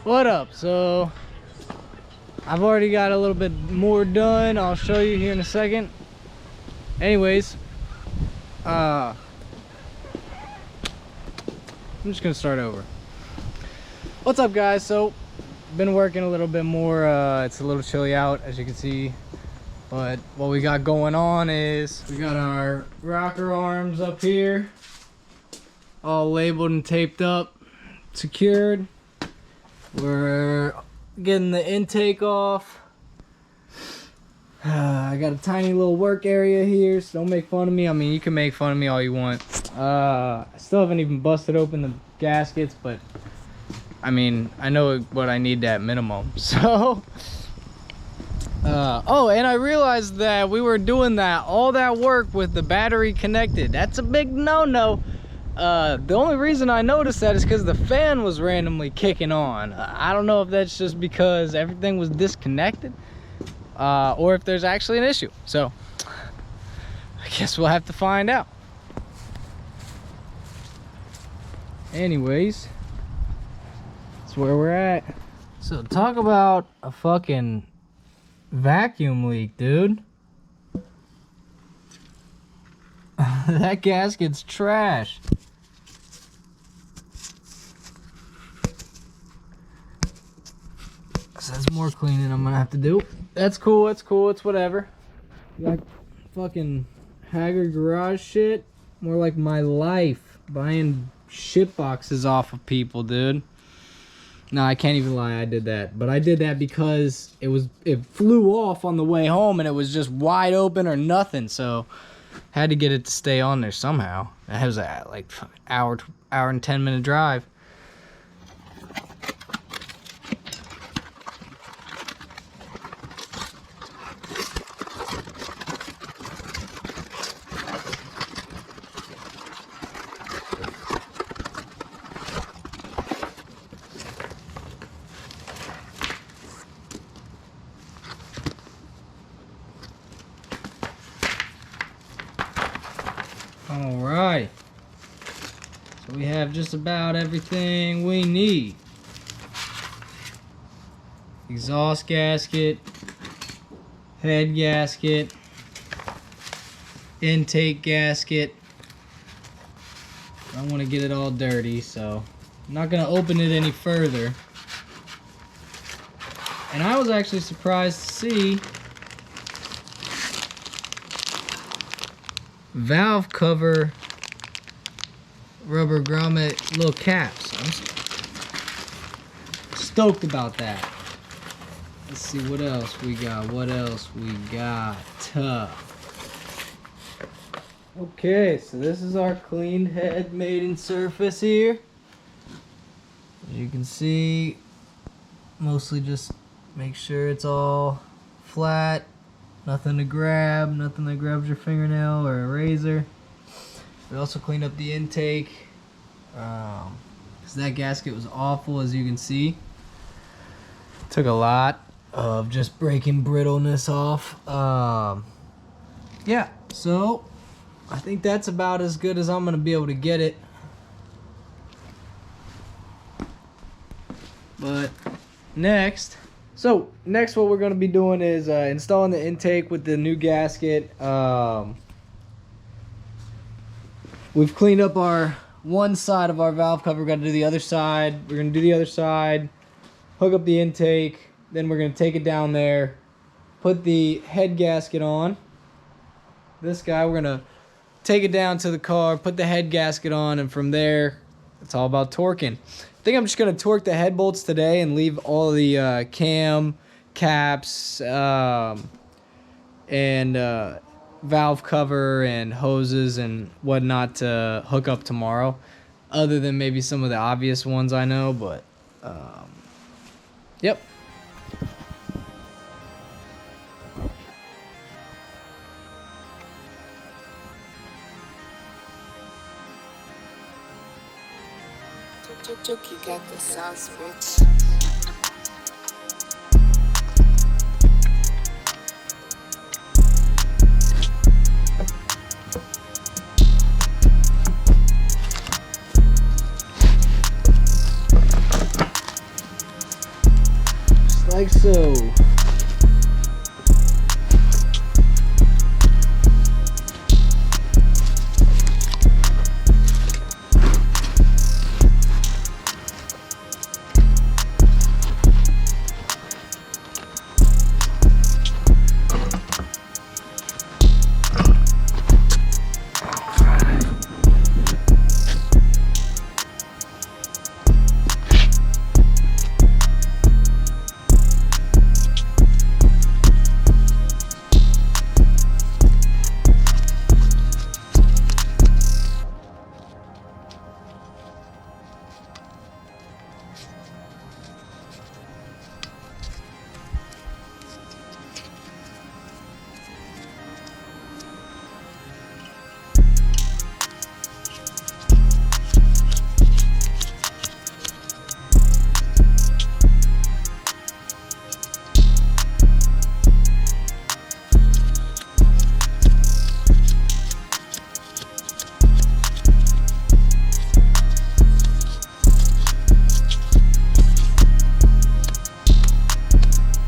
What up? So I've already got a little bit more done. I'll show you here in a second. Anyways, I'm just gonna start over. What's up, guys? So been working a little bit more. It's a little chilly out, as you can see, but what we got going on is we got our rocker arms up here all labeled and taped up, secured. We're getting the intake off. I got a tiny little work area here, so don't make fun of me. I mean, you can make fun of me all you want. I still haven't even busted open the gaskets, but I mean, I know what I need at minimum. So oh, and I realized that we were doing all that work with the battery connected. That's a big no-no. The only reason I noticed that is because the fan was randomly kicking on. I don't know if that's just because everything was disconnected, or if there's actually an issue. So I guess we'll have to find out. Anyways, that's where we're at. So talk about a fucking vacuum leak, dude. That gasket's trash. So that's more cleaning I'm gonna have to do. That's cool, it's cool, it's whatever. Like fucking Haggard garage shit. More like my life. Buying shit boxes off of people, dude. No, I can't even lie, I did that. But I did that because it flew off on the way home and it was just wide open or nothing, so had to get it to stay on there somehow. That was a like hour and 10-minute drive. Alright, so we have just about everything we need. Exhaust gasket, head gasket, intake gasket. I don't want to get it all dirty, so I'm not going to open it any further. And I was actually surprised to see valve cover rubber grommet little caps. I'm stoked about that. Let's see what else we got. Okay, so this is our cleaned head maiden surface here. As you can see, mostly just make sure it's all flat. Nothing to grab, nothing that grabs your fingernail or a razor. We also cleaned up the intake, because that gasket was awful, as you can see. Took a lot of just breaking brittleness off. Yeah, so I think that's about as good as I'm going to be able to get it. But next what we're going to be doing is installing the intake with the new gasket. We've cleaned up our one side of our valve cover. We've got to do the other side. We're going to do the other side, hook up the intake, then we're going to take it down there, put the head gasket on. This guy, we're going to take it down to the car, put the head gasket on, and from there, it's all about torquing. I think I'm just going to torque the head bolts today and leave all the cam, caps, and valve cover and hoses and whatnot to hook up tomorrow. Other than maybe some of the obvious ones I know, but yep. You got the sauce, bitch. just like so.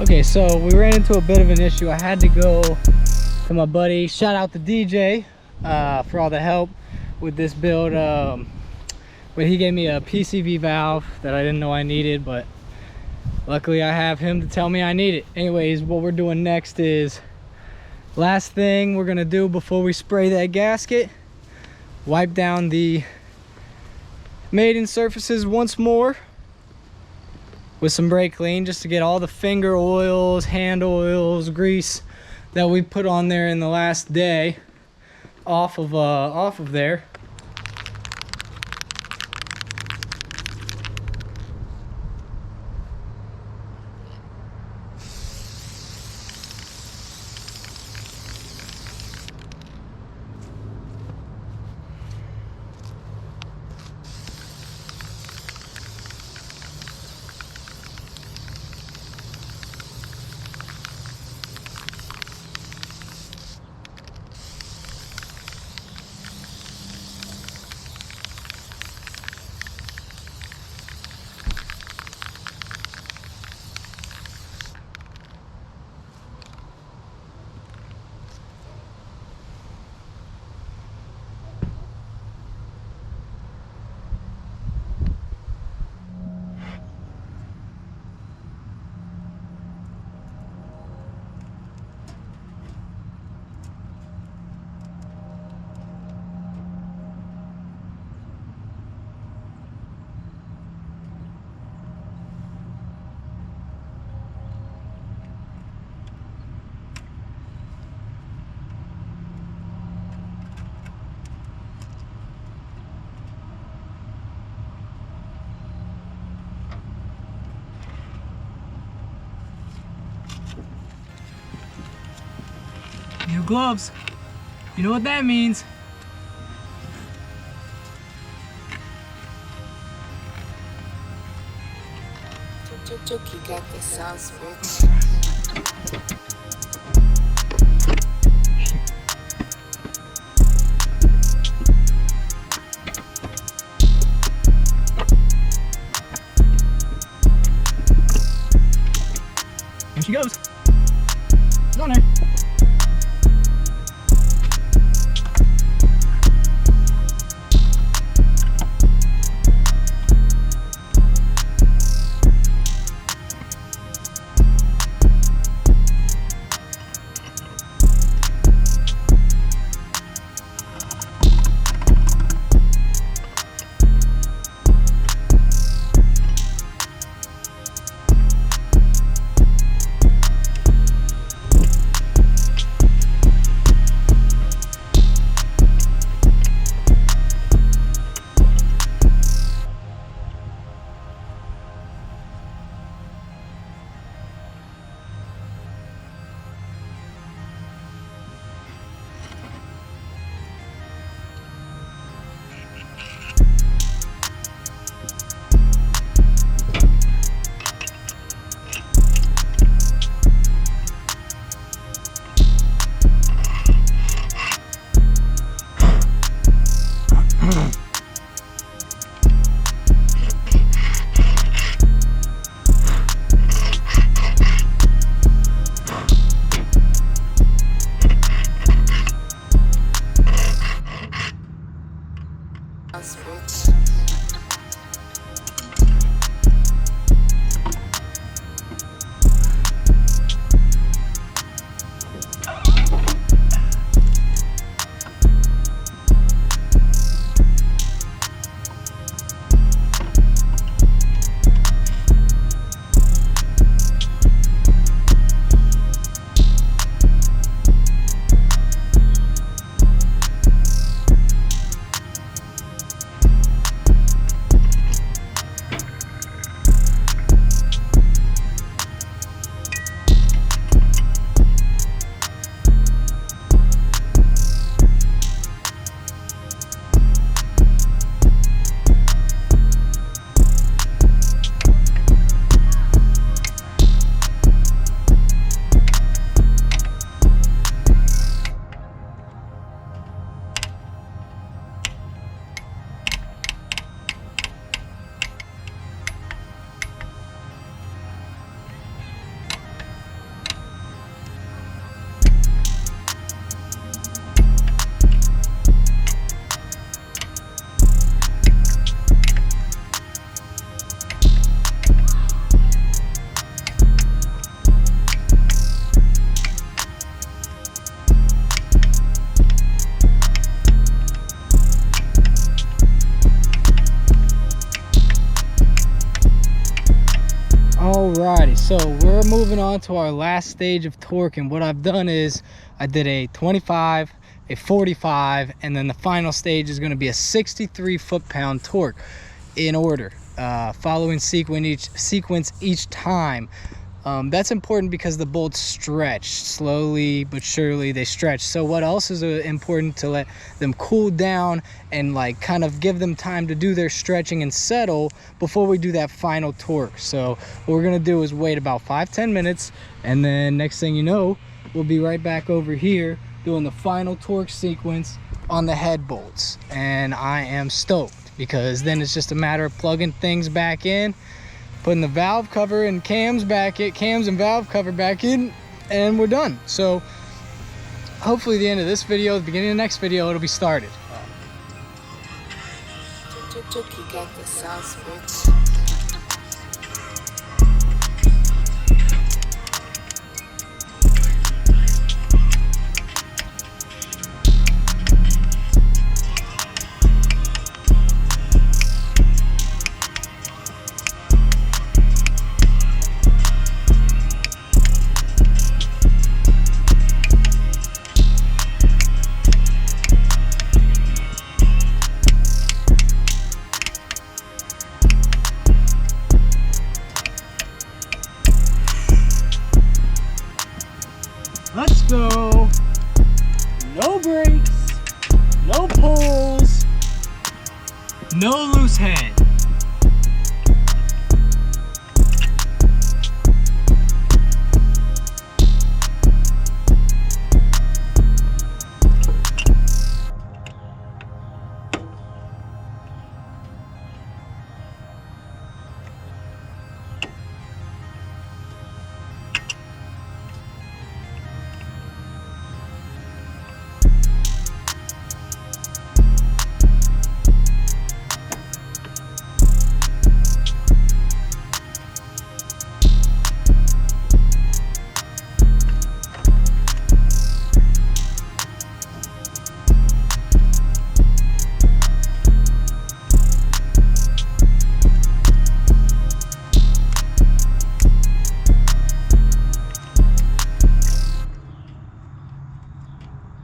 Okay, so we ran into a bit of an issue. I had to go to my buddy, shout out to DJ for all the help with this build. But he gave me a PCV valve that I didn't know I needed, but luckily I have him to tell me I need it. Anyways, what we're doing next is, last thing we're gonna do before we spray that gasket, wipe down the maiden surfaces once more with some brake clean, just to get all the finger oils, hand oils, grease that we put on there in the last day off of there. New gloves. You know what that means. You got the sauce, bitch. Here she goes. She's on there. Alrighty, so we're moving on to our last stage of torque, and what I've done is I did a 25, a 45, and then the final stage is going to be a 63 foot-pound torque in order, following sequence each time. That's important because the bolts stretch slowly but surely. They stretch. So what else is important to let them cool down and like kind of give them time to do their stretching and settle before we do that final torque. So what we're gonna do is wait about 5-10 minutes, and then next thing you know, we'll be right back over here doing the final torque sequence on the head bolts. And I am stoked because then it's just a matter of plugging things back in, putting the valve cover and cams and valve cover back in, and we're done. So hopefully the end of this video, the beginning of the next video, it'll be started. You got the sauce, bitch. Let's go. No brakes, no pulls, no loose head.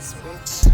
Bitch.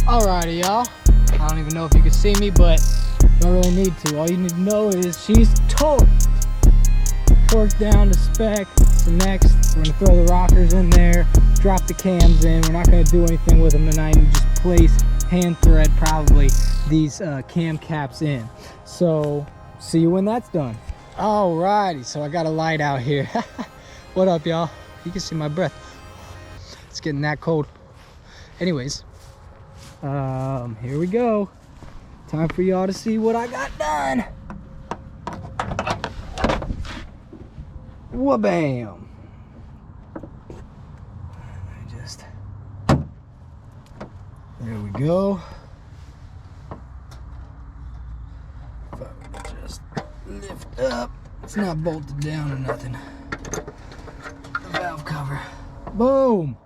Alrighty, y'all. I don't even know if you can see me, but don't really need to. All you need to know is she's torqued. Torqued down to spec. So next, we're gonna throw the rockers in there, drop the cams in. We're not gonna do anything with them tonight, and just place hand thread probably these cam caps in. So see you when that's done. Alrighty, so I got a light out here. What up, y'all? You can see my breath. It's getting that cold. Anyways, here we go. Time for y'all to see what I got done. Wha-bam. There we go. If I would just lift up, it's not bolted down or nothing. The valve cover. Boom.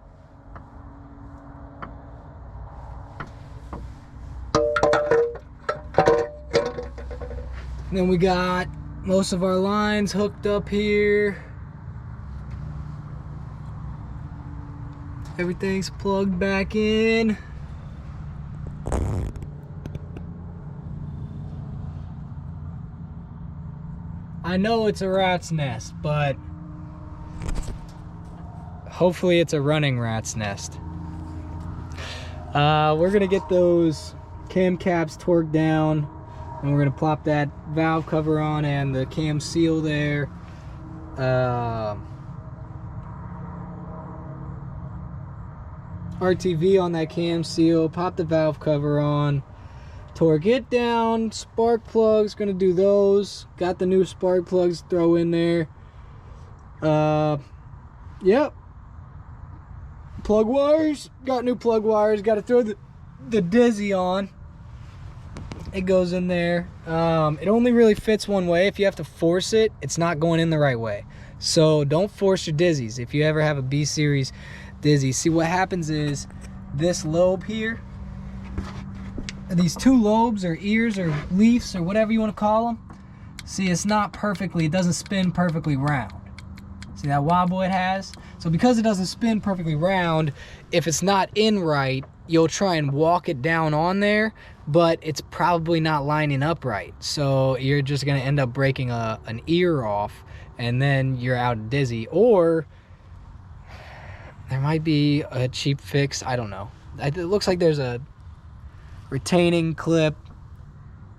And then we got most of our lines hooked up here. Everything's plugged back in. I know it's a rat's nest, but hopefully it's a running rat's nest. We're gonna get those cam caps torqued down, and we're gonna plop that valve cover on and the cam seal there. RTV on that cam seal, pop the valve cover on, torque it down. Spark plugs, gonna do those. Got the new spark plugs, throw in there. Yep. Plug wires, got new plug wires. Got to throw the dizzy on. It goes in there. It only really fits one way. If you have to force it, it's not going in the right way. So don't force your dizzies. If you ever have a B series dizzy, see what happens is this lobe here, these two lobes or ears or leaves or whatever you want to call them, see, it's not perfectly, it doesn't spin perfectly round. See that wobble it has? So because it doesn't spin perfectly round, if it's not in right, you'll try and walk it down on there, but it's probably not lining up right. So you're just gonna end up breaking an ear off, and then you're out dizzy. Or there might be a cheap fix, I don't know. It looks like there's a retaining clip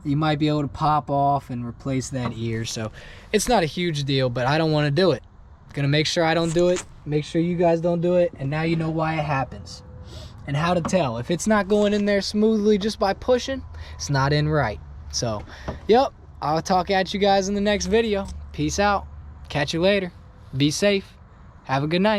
you might be able to pop off and replace that ear. So it's not a huge deal, but I don't want to do it. Gonna make sure I don't do it, make sure you guys don't do it, and now you know why it happens and how to tell. If it's not going in there smoothly just by pushing, it's not in right. So, yep, I'll talk at you guys in the next video. Peace out. Catch you later. Be safe. Have a good night.